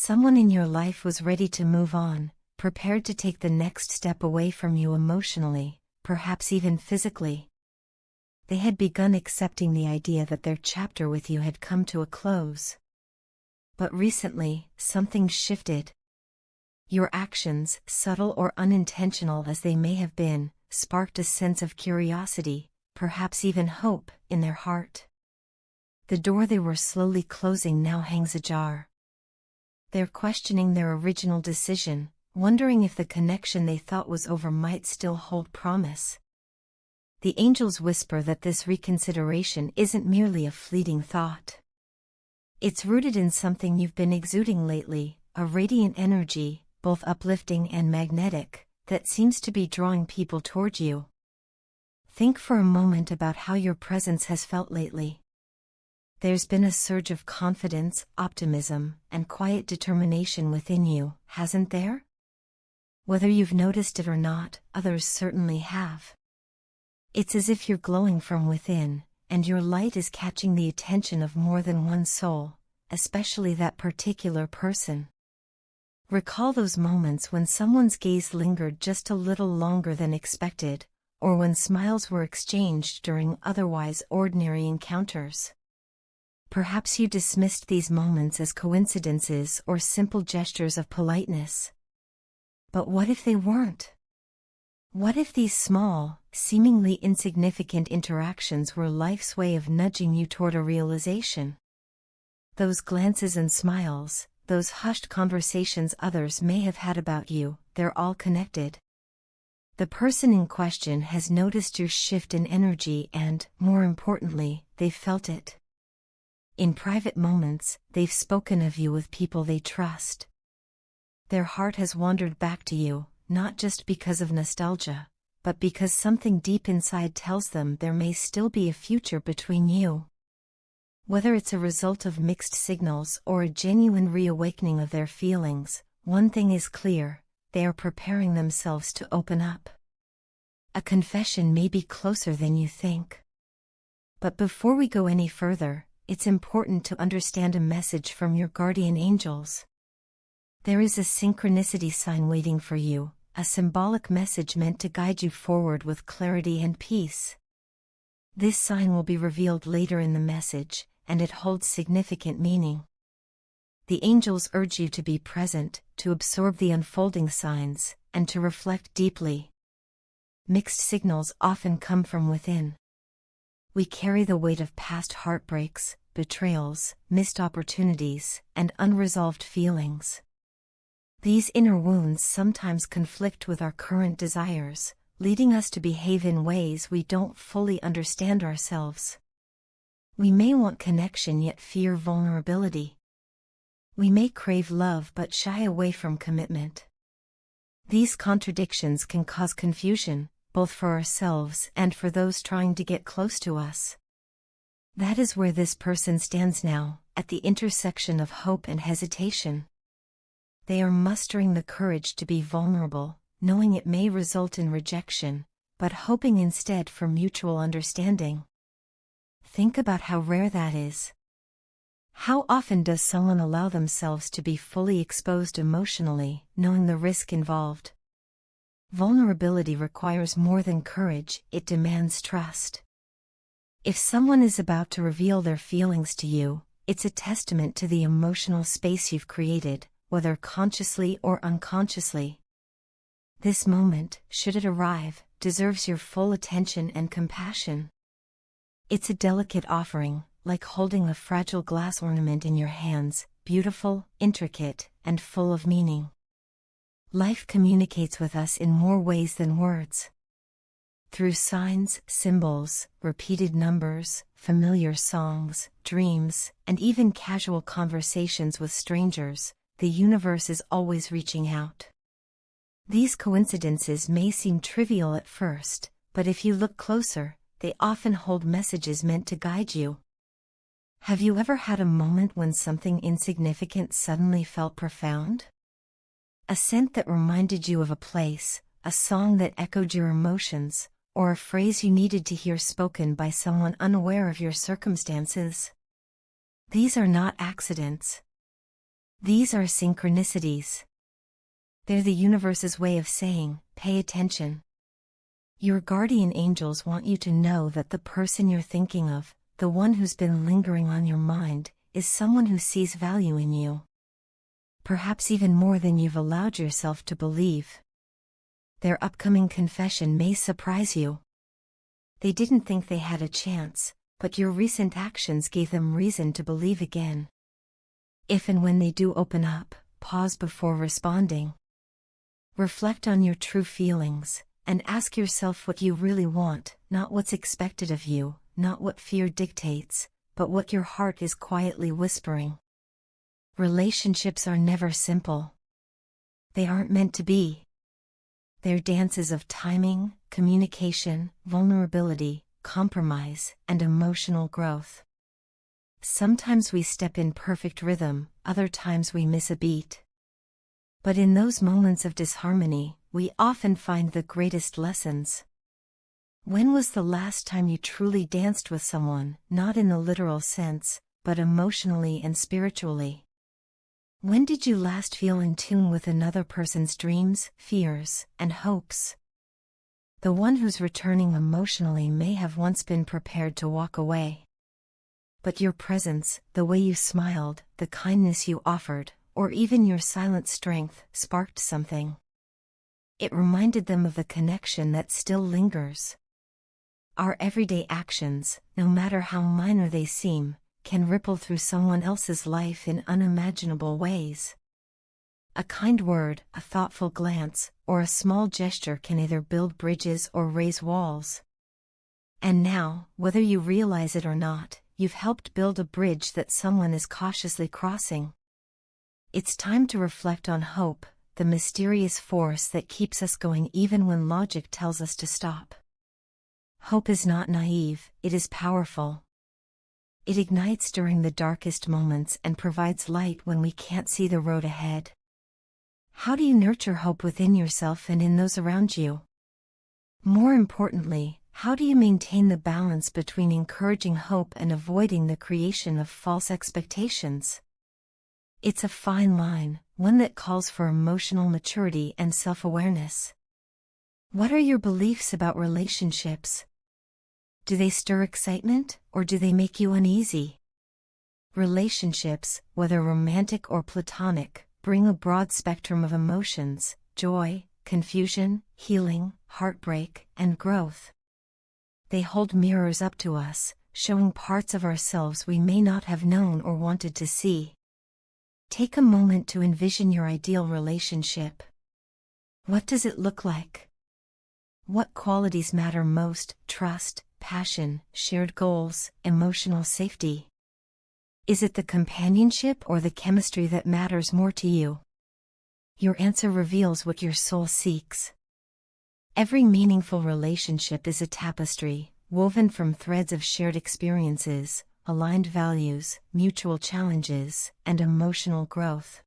Someone in your life was ready to move on, prepared to take the next step away from you emotionally, perhaps even physically. They had begun accepting the idea that their chapter with you had come to a close. But recently, something shifted. Your actions, subtle or unintentional as they may have been, sparked a sense of curiosity, perhaps even hope, in their heart. The door they were slowly closing now hangs ajar. They're questioning their original decision, wondering if the connection they thought was over might still hold promise. The angels whisper that this reconsideration isn't merely a fleeting thought. It's rooted in something you've been exuding lately, a radiant energy, both uplifting and magnetic, that seems to be drawing people toward you. Think for a moment about how your presence has felt lately. There's been a surge of confidence, optimism, and quiet determination within you, hasn't there? Whether you've noticed it or not, others certainly have. It's as if you're glowing from within, and your light is catching the attention of more than one soul, especially that particular person. Recall those moments when someone's gaze lingered just a little longer than expected, or when smiles were exchanged during otherwise ordinary encounters. Perhaps you dismissed these moments as coincidences or simple gestures of politeness. But what if they weren't? What if these small, seemingly insignificant interactions were life's way of nudging you toward a realization? Those glances and smiles, those hushed conversations others may have had about you, they're all connected. The person in question has noticed your shift in energy and, more importantly, they've felt it. In private moments, they've spoken of you with people they trust. Their heart has wandered back to you, not just because of nostalgia, but because something deep inside tells them there may still be a future between you. Whether it's a result of mixed signals or a genuine reawakening of their feelings, one thing is clear: they are preparing themselves to open up. A confession may be closer than you think. But before we go any further, it's important to understand a message from your guardian angels. There is a synchronicity sign waiting for you, a symbolic message meant to guide you forward with clarity and peace. This sign will be revealed later in the message, and it holds significant meaning. The angels urge you to be present, to absorb the unfolding signs, and to reflect deeply. Mixed signals often come from within. We carry the weight of past heartbreaks, betrayals, missed opportunities, and unresolved feelings. These inner wounds sometimes conflict with our current desires, leading us to behave in ways we don't fully understand ourselves. We may want connection yet fear vulnerability. We may crave love but shy away from commitment. These contradictions can cause confusion, both for ourselves and for those trying to get close to us. That is where this person stands now, at the intersection of hope and hesitation. They are mustering the courage to be vulnerable, knowing it may result in rejection, but hoping instead for mutual understanding. Think about how rare that is. How often does someone allow themselves to be fully exposed emotionally, knowing the risk involved? Vulnerability requires more than courage, it demands trust. If someone is about to reveal their feelings to you, it's a testament to the emotional space you've created, whether consciously or unconsciously. This moment, should it arrive, deserves your full attention and compassion. It's a delicate offering, like holding a fragile glass ornament in your hands, beautiful, intricate, and full of meaning. Life communicates with us in more ways than words. Through signs, symbols, repeated numbers, familiar songs, dreams, and even casual conversations with strangers, the universe is always reaching out. These coincidences may seem trivial at first, but if you look closer, they often hold messages meant to guide you. Have you ever had a moment when something insignificant suddenly felt profound? A scent that reminded you of a place, a song that echoed your emotions, or a phrase you needed to hear spoken by someone unaware of your circumstances? These are not accidents. These are synchronicities. They're the universe's way of saying, pay attention. Your guardian angels want you to know that the person you're thinking of, the one who's been lingering on your mind, is someone who sees value in you. Perhaps even more than you've allowed yourself to believe. Their upcoming confession may surprise you. They didn't think they had a chance, but your recent actions gave them reason to believe again. If and when they do open up, pause before responding. Reflect on your true feelings, and ask yourself what you really want, not what's expected of you, not what fear dictates, but what your heart is quietly whispering. Relationships are never simple. They aren't meant to be. They're dances of timing, communication, vulnerability, compromise, and emotional growth. Sometimes we step in perfect rhythm, other times we miss a beat. But in those moments of disharmony, we often find the greatest lessons. When was the last time you truly danced with someone, not in the literal sense, but emotionally and spiritually? When did you last feel in tune with another person's dreams, fears, and hopes? The one who's returning emotionally may have once been prepared to walk away. But your presence, the way you smiled, the kindness you offered, or even your silent strength, sparked something. It reminded them of the connection that still lingers. Our everyday actions, no matter how minor they seem, can ripple through someone else's life in unimaginable ways. A kind word, a thoughtful glance, or a small gesture can either build bridges or raise walls. And now, whether you realize it or not, you've helped build a bridge that someone is cautiously crossing. It's time to reflect on hope, the mysterious force that keeps us going even when logic tells us to stop. Hope is not naive, it is powerful. It ignites during the darkest moments and provides light when we can't see the road ahead. How do you nurture hope within yourself and in those around you? More importantly, how do you maintain the balance between encouraging hope and avoiding the creation of false expectations? It's a fine line, one that calls for emotional maturity and self-awareness. What are your beliefs about relationships? Do they stir excitement, or do they make you uneasy? Relationships, whether romantic or platonic, bring a broad spectrum of emotions: joy, confusion, healing, heartbreak, and growth. They hold mirrors up to us, showing parts of ourselves we may not have known or wanted to see. Take a moment to envision your ideal relationship. What does it look like? What qualities matter most? Trust, passion, shared goals, emotional safety. Is it the companionship or the chemistry that matters more to you? Your answer reveals what your soul seeks. Every meaningful relationship is a tapestry, woven from threads of shared experiences, aligned values, mutual challenges, and emotional growth.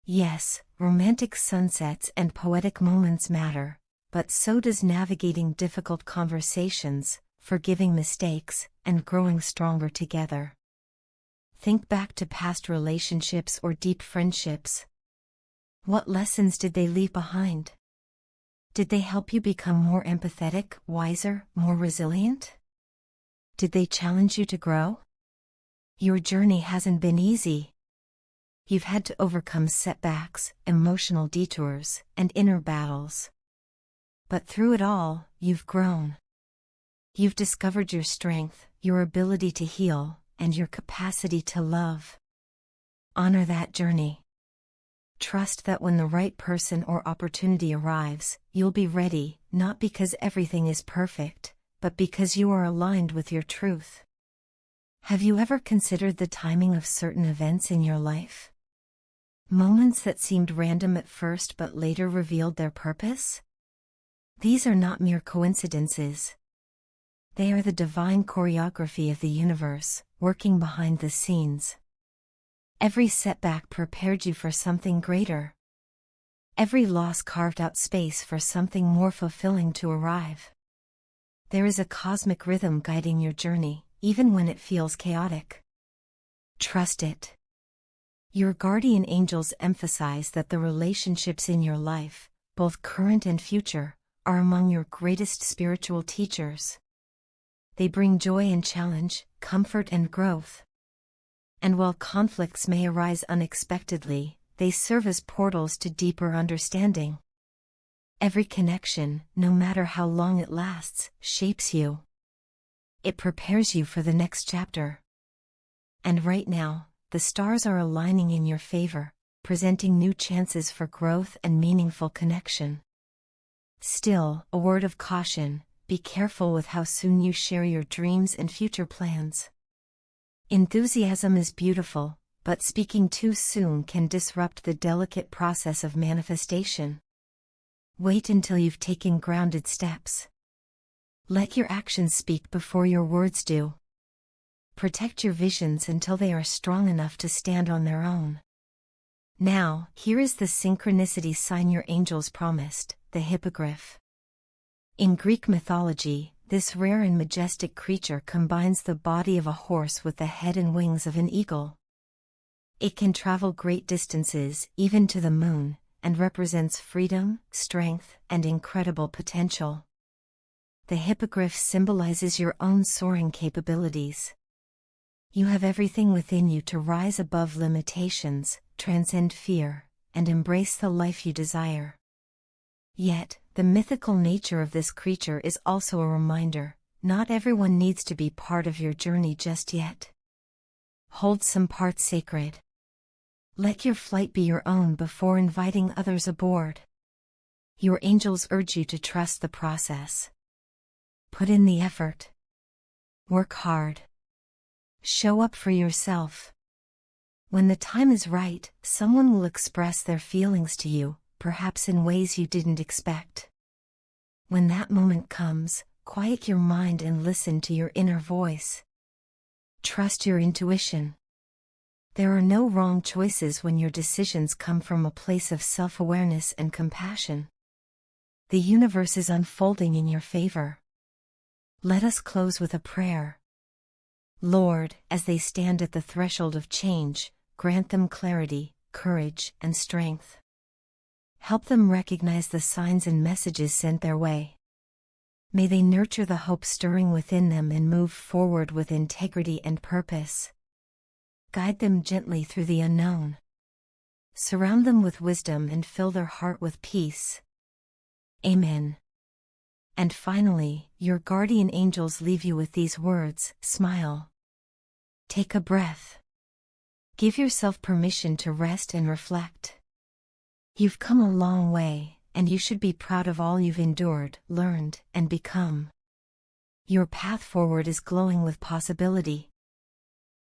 Yes, romantic sunsets and poetic moments matter, but so does navigating difficult conversations, forgiving mistakes, and growing stronger together. Think back to past relationships or deep friendships. What lessons did they leave behind? Did they help you become more empathetic, wiser, more resilient? Did they challenge you to grow? Your journey hasn't been easy. You've had to overcome setbacks, emotional detours, and inner battles. But through it all, you've grown. You've discovered your strength, your ability to heal, and your capacity to love. Honor that journey. Trust that when the right person or opportunity arrives, you'll be ready, not because everything is perfect, but because you are aligned with your truth. Have you ever considered the timing of certain events in your life? Moments that seemed random at first but later revealed their purpose? These are not mere coincidences. They are the divine choreography of the universe, working behind the scenes. Every setback prepared you for something greater. Every loss carved out space for something more fulfilling to arrive. There is a cosmic rhythm guiding your journey, even when it feels chaotic. Trust it. Your guardian angels emphasize that the relationships in your life, both current and future, are among your greatest spiritual teachers. They bring joy and challenge, comfort and growth. And while conflicts may arise unexpectedly, they serve as portals to deeper understanding. Every connection, no matter how long it lasts, shapes you. It prepares you for the next chapter. And right now, the stars are aligning in your favor, presenting new chances for growth and meaningful connection. Still, a word of caution: be careful with how soon you share your dreams and future plans. Enthusiasm is beautiful, but speaking too soon can disrupt the delicate process of manifestation. Wait until you've taken grounded steps. Let your actions speak before your words do. Protect your visions until they are strong enough to stand on their own. Now, here is the synchronicity sign your angels promised: the hippogriff. In Greek mythology, this rare and majestic creature combines the body of a horse with the head and wings of an eagle. It can travel great distances, even to the moon, and represents freedom, strength, and incredible potential. The hippogriff symbolizes your own soaring capabilities. You have everything within you to rise above limitations, transcend fear, and embrace the life you desire. Yet, the mythical nature of this creature is also a reminder: not everyone needs to be part of your journey just yet. Hold some parts sacred. Let your flight be your own before inviting others aboard. Your angels urge you to trust the process. Put in the effort. Work hard. Show up for yourself. When the time is right, someone will express their feelings to you, perhaps in ways you didn't expect. When that moment comes, quiet your mind and listen to your inner voice. Trust your intuition. There are no wrong choices when your decisions come from a place of self-awareness and compassion. The universe is unfolding in your favor. Let us close with a prayer. Lord, as they stand at the threshold of change, grant them clarity, courage, and strength. Help them recognize the signs and messages sent their way. May they nurture the hope stirring within them and move forward with integrity and purpose. Guide them gently through the unknown. Surround them with wisdom and fill their heart with peace. Amen. And finally, your guardian angels leave you with these words: smile. Take a breath. Give yourself permission to rest and reflect. You've come a long way, and you should be proud of all you've endured, learned, and become. Your path forward is glowing with possibility.